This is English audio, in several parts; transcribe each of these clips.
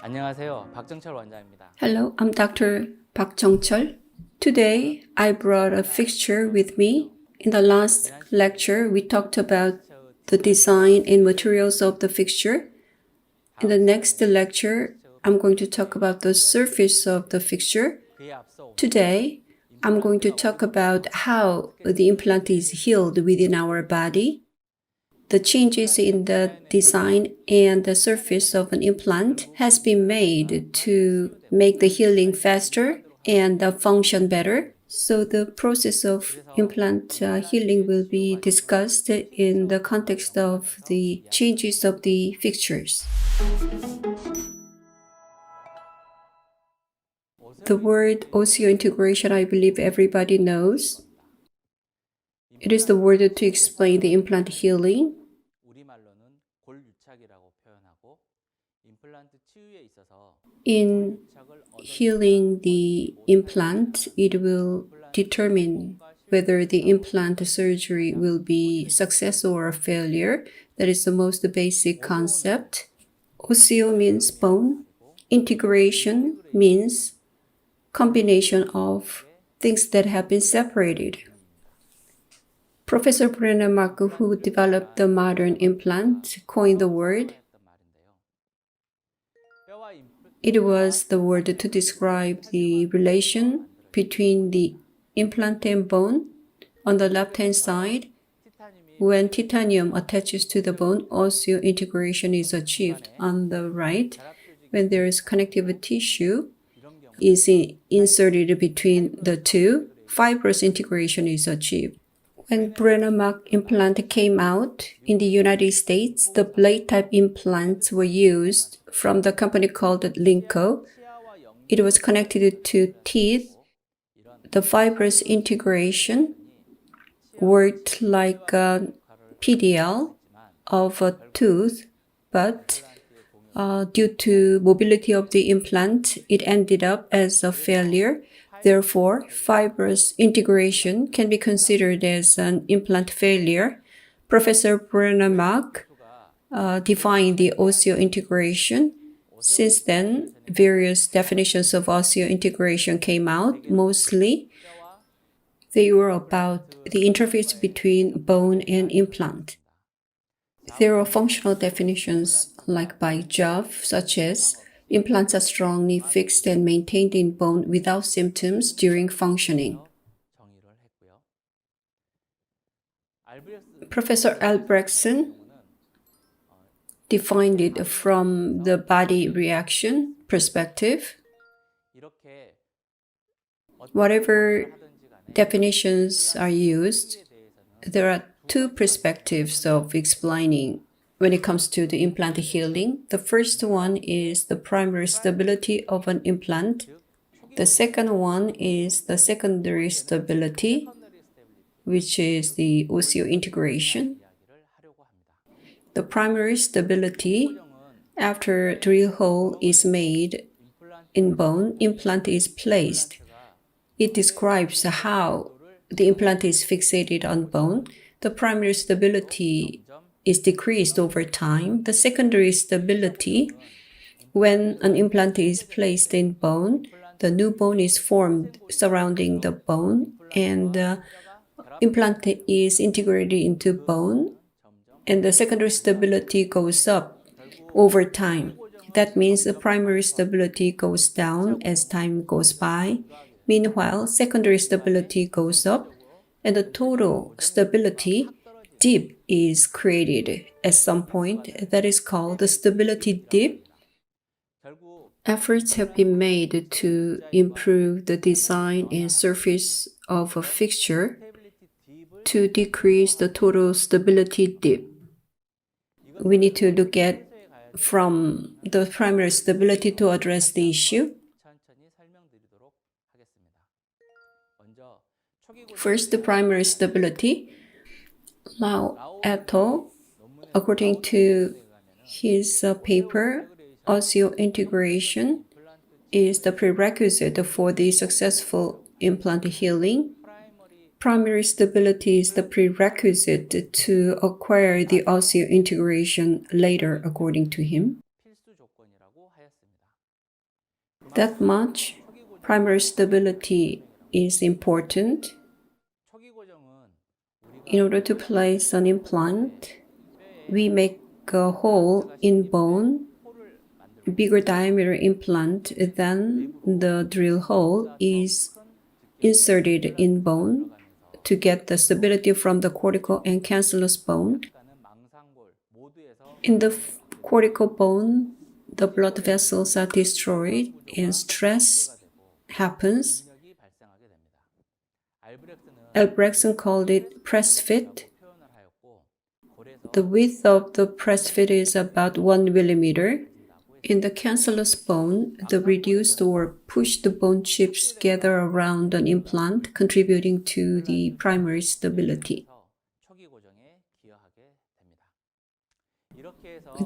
안녕하세요. 박정철 원장입니다. Hello, I'm Dr. Park Jong-chul. Today, I brought a fixture with me. In the last lecture, we talked about the design and materials of the fixture. In the next lecture, I'm going to talk about the surface of the fixture. Today, I'm going to talk about how the implant is healed within our body. The changes in the design and the surface of an implant has been made to make the healing faster and the function better. So the process of implant healing will be discussed in the context of the changes of the fixtures. The word osseointegration, I believe everybody knows. It is the word to explain the implant healing. In healing the implant, it will determine whether the implant surgery will be success or a failure. That is the most basic concept. Osseo means bone. Integration means combination of things that have been separated. Professor Brenner Mark, who developed the modern implant, coined the word. It was the word to describe the relation between the implant and bone. On the left-hand side, when titanium attaches to the bone, osseointegration is achieved. On the right, when there is connective tissue is inserted between the two, fibrous integration is achieved. When Brenner Mark implant came out in the United States, the blade-type implants were used from the company called Linco. It was connected to teeth. The fibrous integration worked like a PDL of a tooth, but due to mobility of the implant, it ended up as a failure. Therefore, fibrous integration can be considered as an implant failure. Professor Brenner Mark defined the osseointegration. Since then, various definitions of osseointegration came out. Mostly, they were about the interface between bone and implant. There are functional definitions like by Jove, such as implants are strongly fixed and maintained in bone without symptoms during functioning. Professor Albrechtsen defined it from the body reaction perspective. Whatever definitions are used, there are two perspectives of explaining when it comes to the implant healing. The first one is the primary stability of an implant. The second one is the secondary stability, which is the osseointegration. The primary stability, after drill hole is made in bone, implant is placed. It describes how the implant is fixated on bone. The primary stability is decreased over time. The secondary stability, when an implant is placed in bone, the new bone is formed surrounding the bone, and the implant is integrated into bone, and the secondary stability goes up over time. That means the primary stability goes down as time goes by. Meanwhile, secondary stability goes up, and the total stability dip is created at some point. That is called the stability dip. Efforts have been made to improve the design and surface of a fixture to decrease the total stability dip. We need to look at from the primary stability to address the issue. First, the primary stability. Lau et al., according to his paper, osseointegration is the prerequisite for the successful implant healing. Primary stability is the prerequisite to acquire the osseointegration later, according to him. that much. Primary stability is important. In order to place an implant, we make a hole in bone, bigger diameter implant than the drill hole is inserted in bone to get the stability from the cortical and cancellous bone. In the cortical bone, the blood vessels are destroyed and stress happens. Albrechtsen called it press fit. The width of the press fit is about 1 millimeter. In the cancellous bone, the reduced or pushed bone chips gather around an implant, contributing to the primary stability.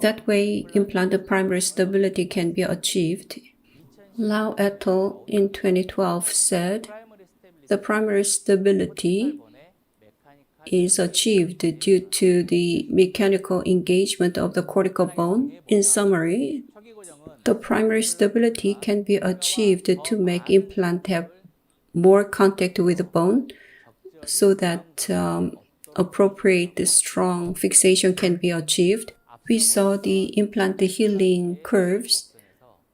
That way, implant primary stability can be achieved. Lau et al. In 2012 said, the primary stability is achieved due to the mechanical engagement of the cortical bone. In summary, the primary stability can be achieved to make implant have more contact with the bone so that appropriate strong fixation can be achieved. We saw the implant healing curves.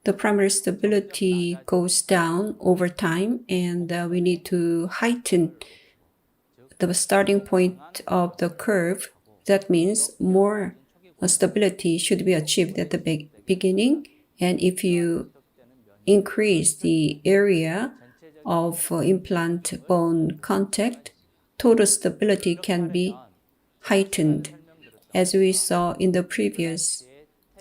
The primary stability goes down over time, and we need to heighten the starting point of the curve. That means more stability should be achieved at the beginning, and if you increase the area of implant bone contact, total stability can be heightened. As we saw in the previous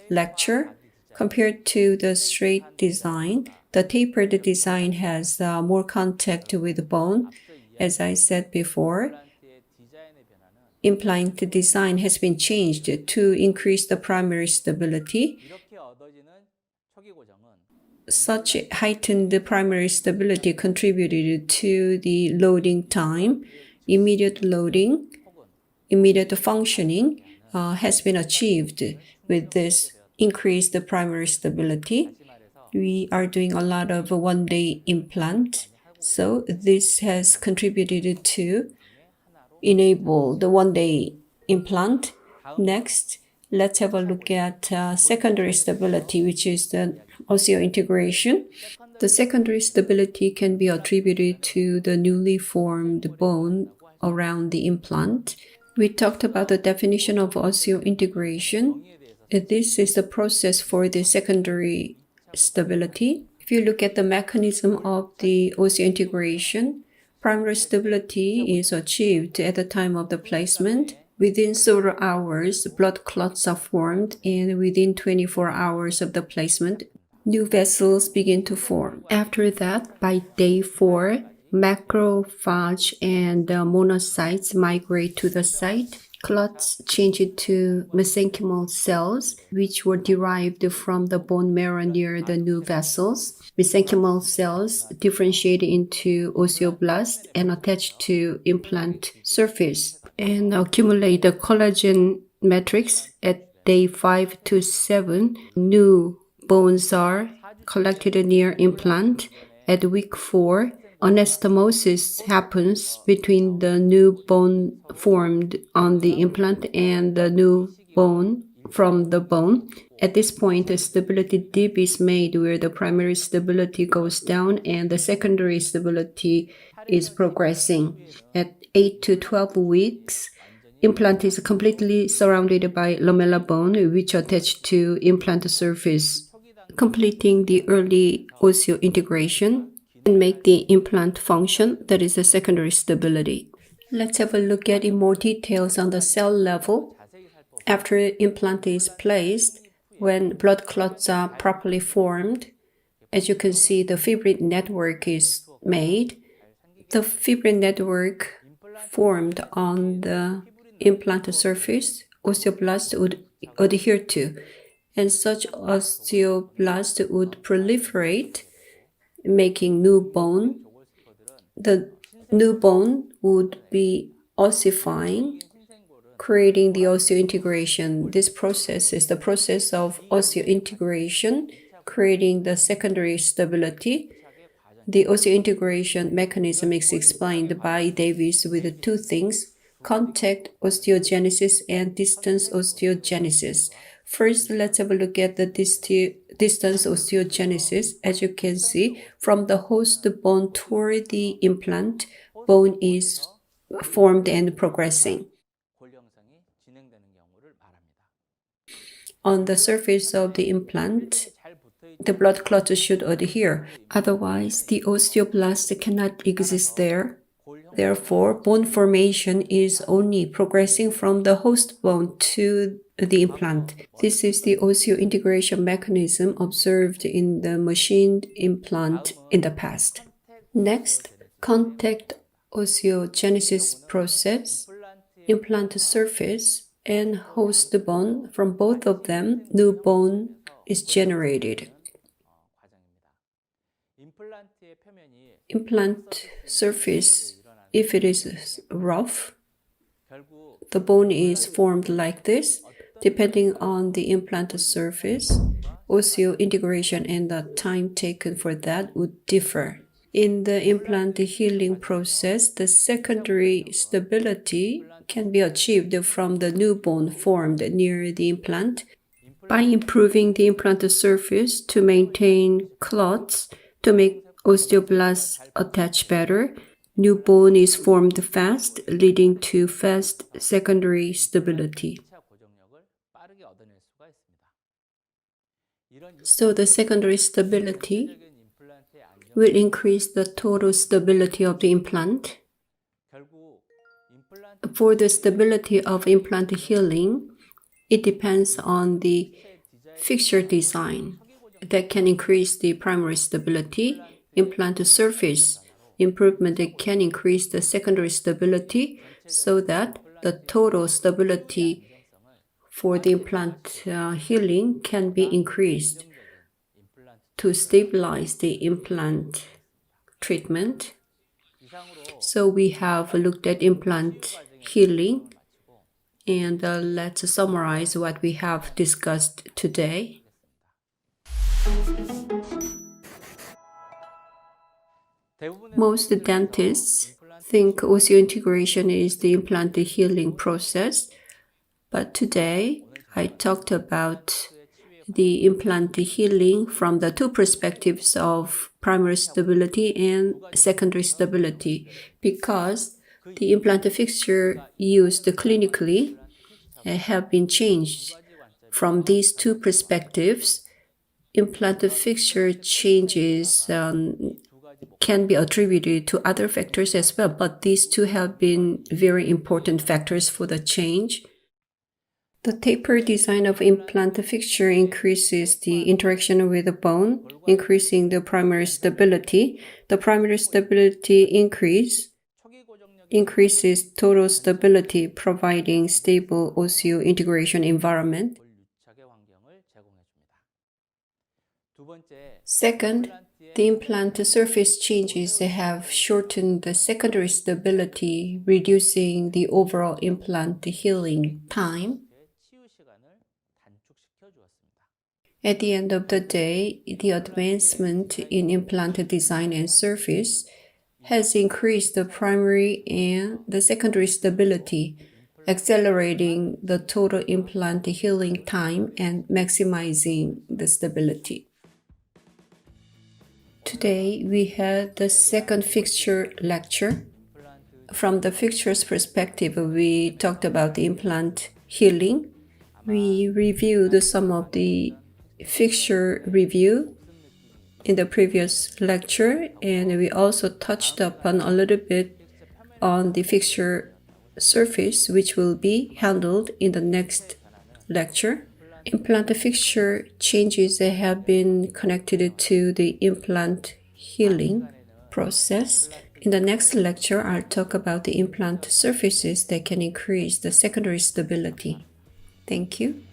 lecture, compared to the straight design, the tapered design has more contact with the bone. As I said before, implant design has been changed to increase the primary stability. Such heightened primary stability contributed to the loading time. Immediate loading, immediate functioning has been achieved with this increased primary stability. We are doing a lot of one-day implant, so this has contributed to enable the one-day implant. Next, let's have a look at secondary stability, which is the osseointegration. The secondary stability can be attributed to the newly formed bone around the implant. We talked about the definition of osseointegration. This is the process for the secondary stability. If you look at the mechanism of the osseointegration, primary stability is achieved at the time of the placement. Within several hours, blood clots are formed, and within 24 hours of the placement, new vessels begin to form. After that, by day 4, macrophage and monocytes migrate to the site. Clots change to mesenchymal cells, which were derived from the bone marrow near the new vessels. Mesenchymal cells differentiate into osteoblasts and attach to implant surface and accumulate the collagen matrix. At day 5 to 7, new bones are collected near implant. At week 4, anastomosis happens between the new bone formed on the implant and the new bone from the bone. At this point, a stability dip is made where the primary stability goes down and the secondary stability is progressing. At 8 to 12 weeks, implant is completely surrounded by lamella bone, which attach to implant surface, completing the early osseointegration and make the implant function, that is the secondary stability. Let's have a look at in more details on the cell level. After implant is placed, when blood clots are properly formed, as you can see, the fibrin network is made. The fibrin network formed on the implant surface, osteoblasts would adhere to, and such osteoblasts would proliferate, making new bone. The new bone would be ossifying, creating the osseointegration. This process is the process of osseointegration. creating the secondary stability. The osseointegration mechanism is explained by Davis with two things: contact osteogenesis and distance osteogenesis. First, let's have a look at the distance osteogenesis. As you can see, from the host bone toward the implant, bone is formed and progressing. On the surface of the implant, the blood clots should adhere. Otherwise, the osteoblast cannot exist there. Therefore, bone formation is only progressing from the host bone to the implant. This is the osseointegration mechanism observed in the machined implant in the past. Next, contact osteogenesis process, implant surface, and host bone. From both of them, new bone is generated. Implant surface, if it is rough, the bone is formed like this. Depending on the implant surface, osseointegration and the time taken for that would differ. In the implant healing process, the secondary stability can be achieved from the new bone formed near the implant by improving the implant surface to maintain clots to make osteoblasts attach better. New bone is formed fast, leading to fast secondary stability. So the secondary stability will increase the total stability of the implant. For the stability of implant healing, it depends on the fixture design that can increase the primary stability. Implant surface improvement can increase the secondary stability so that the total stability for the implant healing can be increased to stabilize the implant treatment. So we have looked at implant healing, and let's summarize what we have discussed today. Most dentists think osseointegration is the implant healing process, but today I talked about the implant healing from the two perspectives of primary stability and secondary stability, because the implant fixture used clinically have been changed from these two perspectives. Implant fixture changes can be attributed to other factors as well, but these two have been very important factors for the change. The taper design of implant fixture increases the interaction with the bone, increasing the primary stability. The primary stability increases total stability, providing stable osseointegration environment. Second, the implant surface changes have shortened the secondary stability, reducing the overall implant healing time. At the end of the day, the advancement in implant design and surface has increased the primary and the secondary stability, accelerating the total implant healing time and maximizing the stability. Today, we had the second fixture lecture. From the fixture's perspective, we talked about the implant healing. We reviewed some of the fixture review in the previous lecture, and we also touched upon a little bit on the fixture surface, which will be handled in the next lecture. Implant fixture changes have been connected to the implant healing process. In the next lecture, I'll talk about the implant surfaces that can increase the secondary stability. Thank you.